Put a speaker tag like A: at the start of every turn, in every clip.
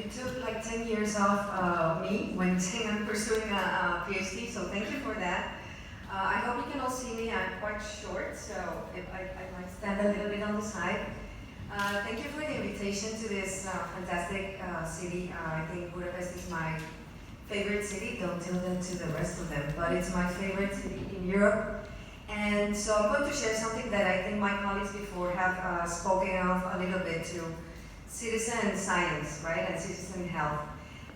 A: it took like 10 years off me when I'm pursuing a PhD, so thank you for that. I hope you can all see me. I'm quite short, so if I might stand a little bit on the side. Thank you for the invitation to this fantastic city. I think Budapest is my favorite city. Don't tell them to the rest of them, but it's my favorite city in Europe. And so I'm going to share something that I think my colleagues before have spoken of a little bit to citizen science, right, and citizen health.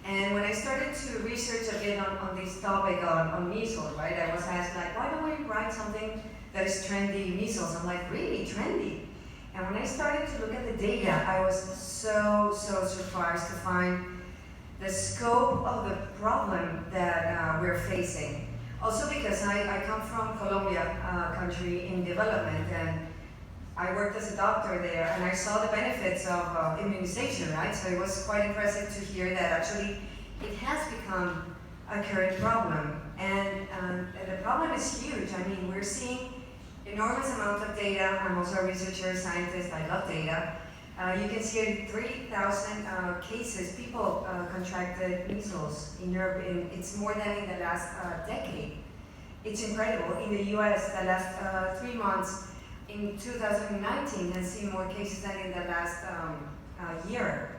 A: And when I started to research a bit on this topic on measles, right, I was asked like, why don't we write something that is trendy, measles? I'm like, really, trendy? And when I started to look at the data, I was so surprised to find the scope of the problem that we're facing. Also because I come from Colombia, a country in development, and I worked as a doctor there, and I saw the benefits of immunization, right? So it was quite impressive to hear that actually it has become a current problem. And the problem is huge. I mean, we're seeing enormous amount of data. I'm also a researcher, scientist, I love data. You can see in 3,000 cases, people contracted measles in Europe. It's more than in the last decade. It's incredible. In the US, the last 3 months, in 2019, has seen more cases than in the last year.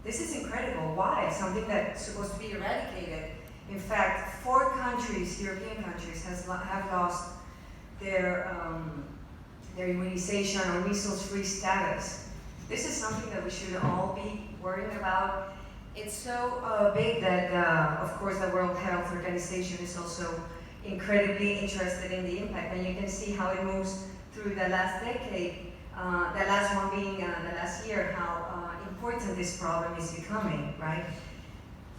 A: This is incredible. Why? Something that's supposed to be eradicated. In fact, 4 countries, European countries, have lost their immunization or measles-free status. This is something that we should all be worrying about. It's so big that, of course, the World Health Organization is also incredibly interested in the impact, and you can see how it moves through the last decade, the last one being the last year, how important this problem is becoming, right?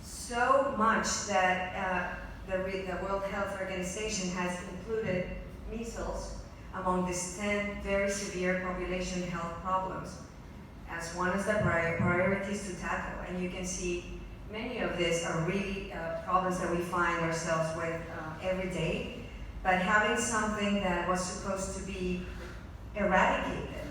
A: So much that the World Health Organization has included measles among these 10 very severe population health problems as one of the priorities to tackle. And you can see many of these are really problems that we find ourselves with every day. But having something that was supposed to be eradicated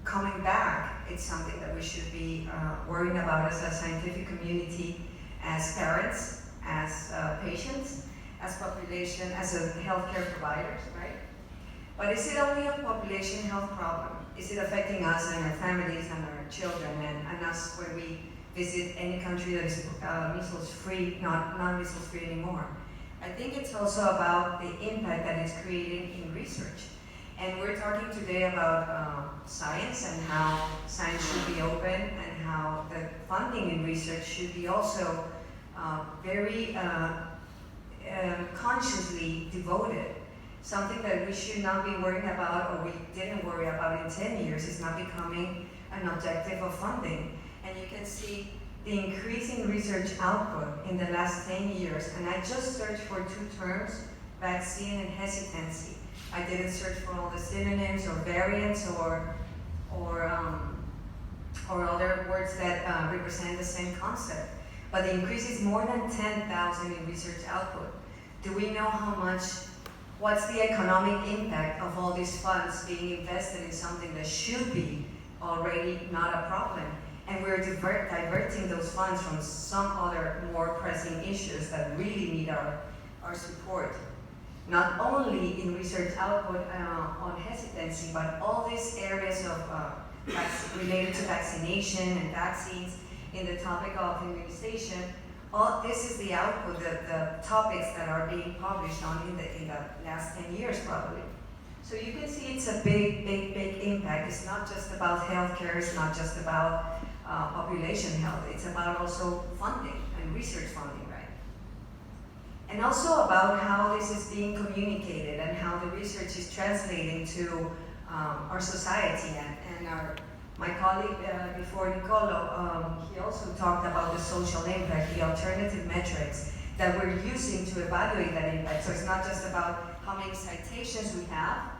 A: coming back, it's something that we should be worrying about as a scientific community, as parents, as patients, as population, as healthcare providers, right? But is it only a population health problem? Is it affecting us and our families and our children and us when we visit any country that is measles-free, not measles-free anymore? I think it's also about the impact that it's creating in research. And we're talking today about science and how science should be open and how the funding in research should be also very consciously devoted. Something that we should not be worrying about, or we didn't worry about in 10 years, is not becoming an objective of funding. And you can see the increasing research output in the last 10 years. And I just searched for 2 terms, vaccine and hesitancy. I didn't search for all the synonyms or variants or other words that represent the same concept. But the increase is more than 10,000 in research output. Do we know how much, what's the economic impact of all these funds being invested in something that should be already not a problem? And we're diverting those funds from some other more pressing issues that really need our support. Not only in research output on hesitancy, but all these areas of related to vaccination and vaccines, in the topic of immunization. All this is the output, the topics that are being published on in the last 10 years probably. So you can see it's a big impact. It's not just about healthcare, it's not just about population health, it's about also funding and research funding, right? And also about how this is being communicated and how the research is translating to our society and my colleague before, Nicolo, he also talked about the social impact, the alternative metrics that we're using to evaluate that impact. So it's not just about how many citations we have.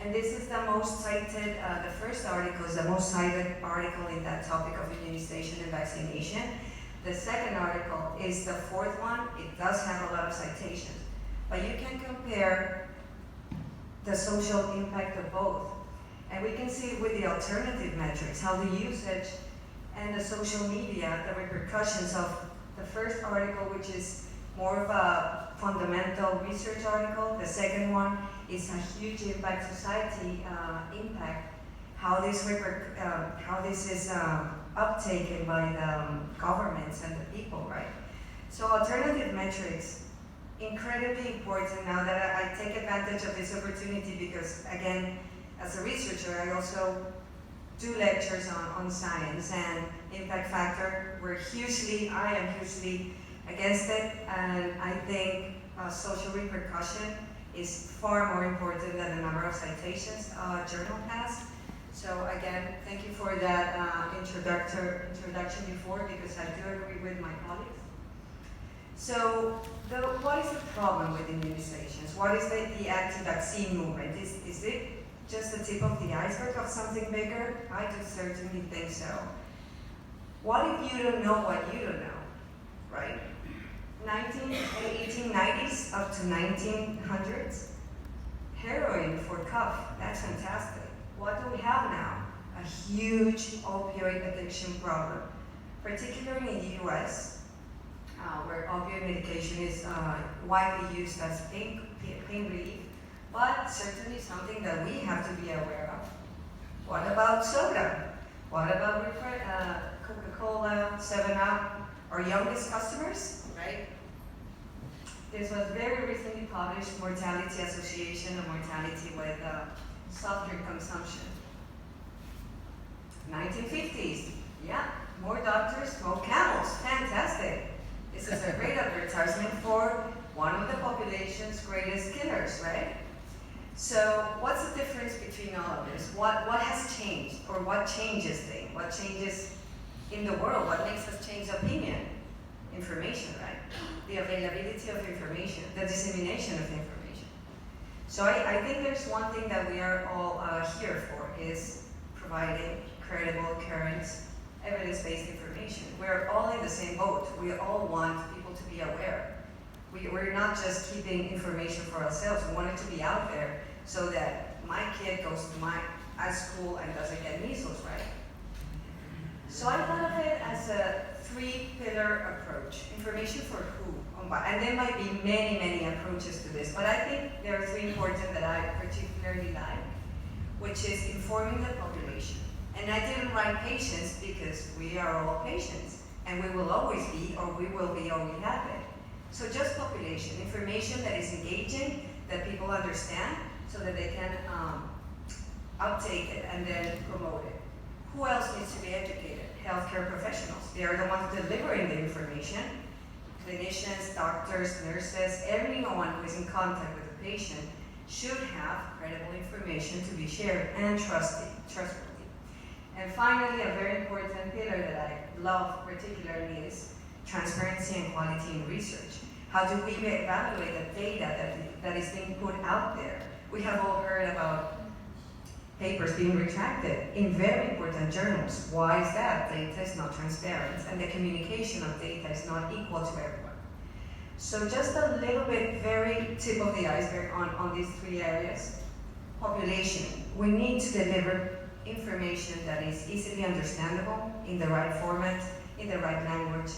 A: And this is the most cited, the first article is the most cited article in that topic of immunization and vaccination. The second article is the 4th one. It does have a lot of citations. But you can compare the social impact of both. And we can see with the alternative metrics how the usage and the social media, the repercussions of the first article, which is more of a fundamental research article. The second one is a huge impact society impact, how this is uptaken by the governments and the people, right? So alternative metrics, incredibly important now that I take advantage of this opportunity because, again, as a researcher, I also do lectures on science and impact factor. I am hugely against it, and I think social repercussion is far more important than the number of citations a journal has. So again, thank you for that introduction before, because I do agree with my colleagues. So what is the problem with immunizations? What is the anti-vaccine movement? Is it just the tip of the iceberg of something bigger? I do certainly think so. What if you don't know what you don't know, right? 1890s up to 1900s, heroin for cough, that's fantastic. What do we have now? A huge opioid addiction problem, particularly in the US, where opioid medication is widely used as pain relief, but certainly something that we have to be aware of. What about soda? What about Coca-Cola, 7-Up, our youngest customers, right? This was very recently published, Mortality Association of Mortality with soft drink consumption. 1950s, yeah, more doctors smoke Camels, fantastic. This is a great advertisement for one of the population's greatest killers, right? So what's the difference between all of this? What has changed, or what changes things? What changes in the world? What makes us change opinion? Information, right? The availability of information, the dissemination of information. So I think there's one thing that we are all here for, is providing credible, current, evidence-based information. We're all in the same boat. We all want people to be aware. We're not just keeping information for ourselves. We want it to be out there so that my kid goes to my school and doesn't get measles, right? So I thought of it as a three-pillar approach. Information for who? And there might be many, many approaches to this, but I think there are three important that I particularly like, which is informing the population. And I didn't write patients because we are all patients, and we will always be, or we will be, or we have been. So just population, information that is engaging, that people understand, so that they can uptake it and then promote it. Who else needs to be educated? Healthcare professionals. They are the ones delivering the information. Clinicians, doctors, nurses, everyone who is in contact with the patient should have credible information to be shared and trustworthy. And finally, a very important pillar that I love particularly is transparency and quality in research. How do we evaluate the data that is being put out there? We have all heard about papers being retracted in very important journals. Why is that? Data is not transparent, and the communication of data is not equal to everyone. So just a little bit, very tip of the iceberg on these three areas. Population. We need to deliver information that is easily understandable, in the right format, in the right language,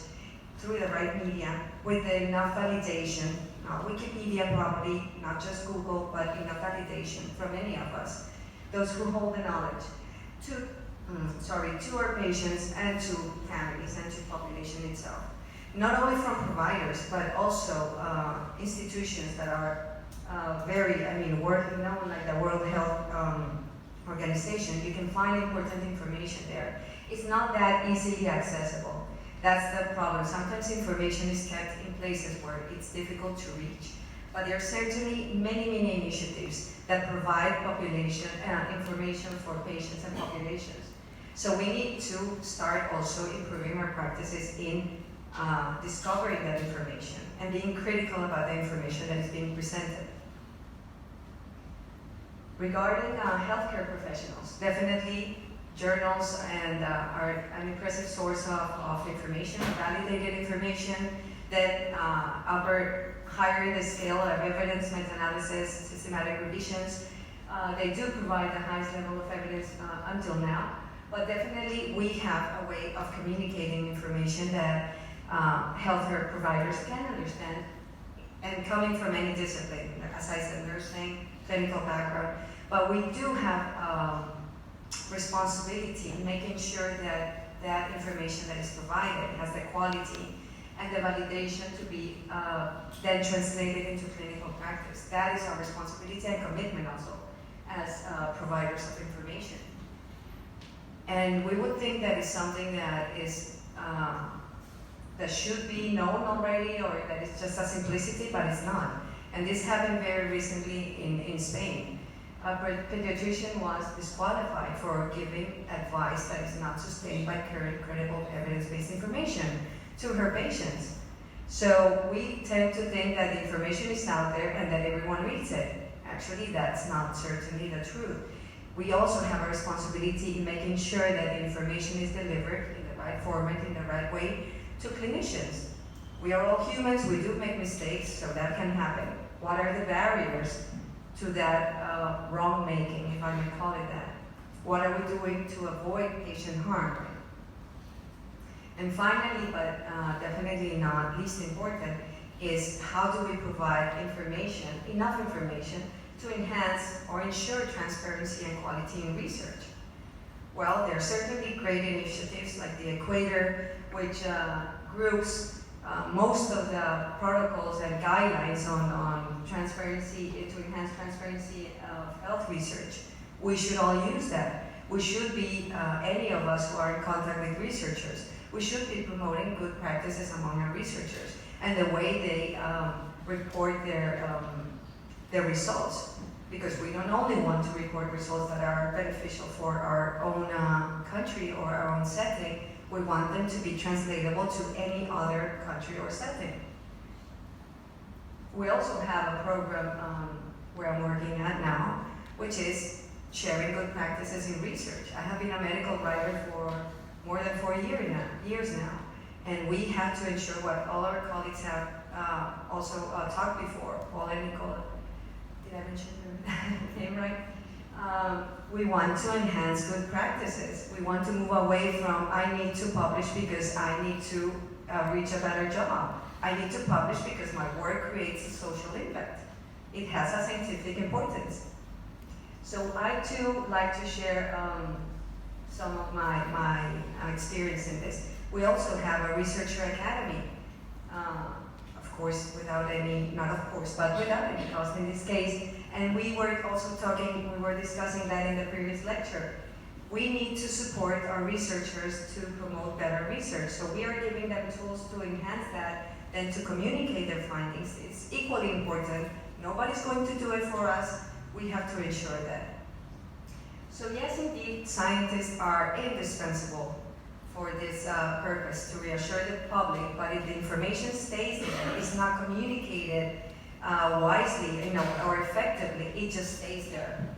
A: through the right media, with enough validation, Wikipedia probably, not just Google, but enough validation from any of us, those who hold the knowledge, to our patients and to families and to population itself. Not only from providers, but also institutions that are known like the World Health Organization. You can find important information there. It's not that easily accessible. That's the problem. Sometimes information is kept in places where it's difficult to reach. But there are certainly many, many initiatives that provide population information for patients and populations. So we need to start also improving our practices in discovering that information and being critical about the information that is being presented. Regarding healthcare professionals, definitely journals are an impressive source of information, validated information, that higher in the scale of evidence, meta-analysis, systematic revisions. They do provide the highest level of evidence until now. But definitely we have a way of communicating information that healthcare providers can understand, and coming from any discipline, as I said, nursing, clinical background. But we do have responsibility in making sure that that information that is provided has the quality and the validation to be then translated into clinical practice. That is our responsibility and commitment also as providers of information. And we would think that is something that is that should be known already, or that it's just a simplicity, but it's not. And this happened very recently in Spain. A pediatrician was disqualified for giving advice that is not sustained by current credible evidence-based information to her patients. So we tend to think that the information is out there and that everyone reads it. Actually, that's not certainly the truth. We also have a responsibility in making sure that the information is delivered in the right format, in the right way to clinicians. We are all humans, we do make mistakes, so that can happen. What are the barriers to that wrong making, if I may call it that? What are we doing to avoid patient harm? And finally, but definitely not least important, is how do we provide information, enough information, to enhance or ensure transparency and quality in research? Well, there are certainly great initiatives like the Equator, which groups most of the protocols and guidelines on transparency, to enhance transparency of health research. We should all use that. We should be, any of us who are in contact with researchers, we should be promoting good practices among our researchers and the way they report their results. Because we don't only want to report results that are beneficial for our own country or our own setting, we want them to be translatable to any other country or setting. We also have a program where I'm working at now, which is sharing good practices in research. I have been a medical writer for more than 4 years now, and we have to ensure what all our colleagues have also talked before. Paul and Nicole, did I mention your name right? We want to enhance good practices. We want to move away from I need to publish because I need to reach a better job. I need to publish because my work creates a social impact. It has a scientific importance. So I too like to share some of my experience in this. We also have a researcher academy, of course, without any, not of course, but without any cost in this case. And we were also discussing that in the previous lecture. We need to support our researchers to promote better research. So we are giving them tools to enhance that and to communicate their findings. It's equally important. Nobody's going to do it for us. We have to ensure that. So yes, indeed, scientists are indispensable for this purpose, to reassure the public, but if the information stays there, it's not communicated wisely, or effectively, it just stays there.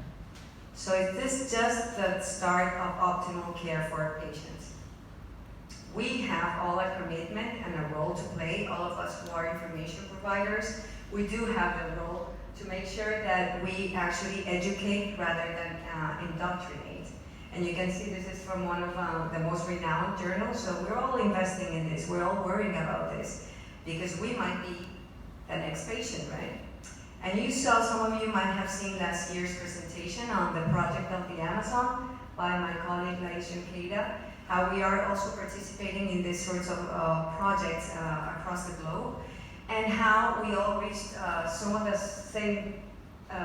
A: So is this just the start of optimal care for our patients? We have all a commitment and a role to play, all of us who are information providers. We do have the role to make sure that we actually educate rather than indoctrinate. And you can see this is from one of the most renowned journals, so we're all investing in this, we're all worrying about this, because we might be the next patient, right? And you saw, some of you might have seen last year's presentation on the project of the Amazon by my colleague Laisha Keita, how we are also participating in these sorts of projects across the globe, and how we all reached some of the same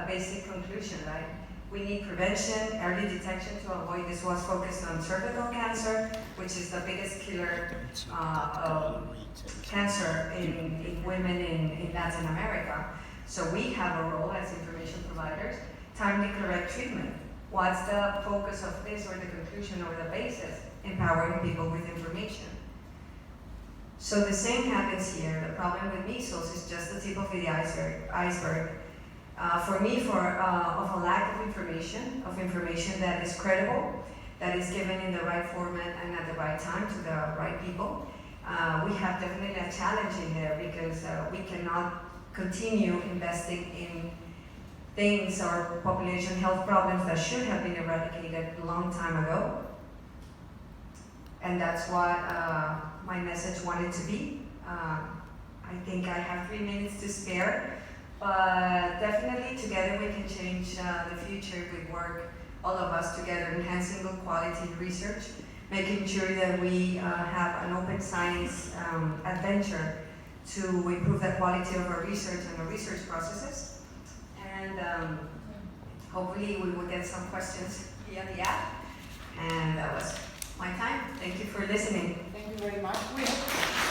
A: basic conclusion, right? We need prevention, early detection to avoid. This was focused on cervical cancer, which is the biggest killer of cancer in women in Latin America. So we have a role as information providers. Timely correct treatment. What's the focus of this, or the conclusion, or the basis? Empowering people with information. So the same happens here. The problem with measles is just the tip of the iceberg. For me, of a lack of information that is credible, that is given in the right format and at the right time to the right people, we have definitely a challenge in there, because we cannot continue investing in things or population health problems that should have been eradicated a long time ago. and that's what my message wanted to be. I think I have 3 minutes to spare, but definitely together we can change the future with work, all of us together, enhancing good quality research, making sure that we have an open science adventure to improve the quality of our research and our research processes. And hopefully we will get some questions via the app. And that was my time. Thank you for listening.
B: Thank you very much.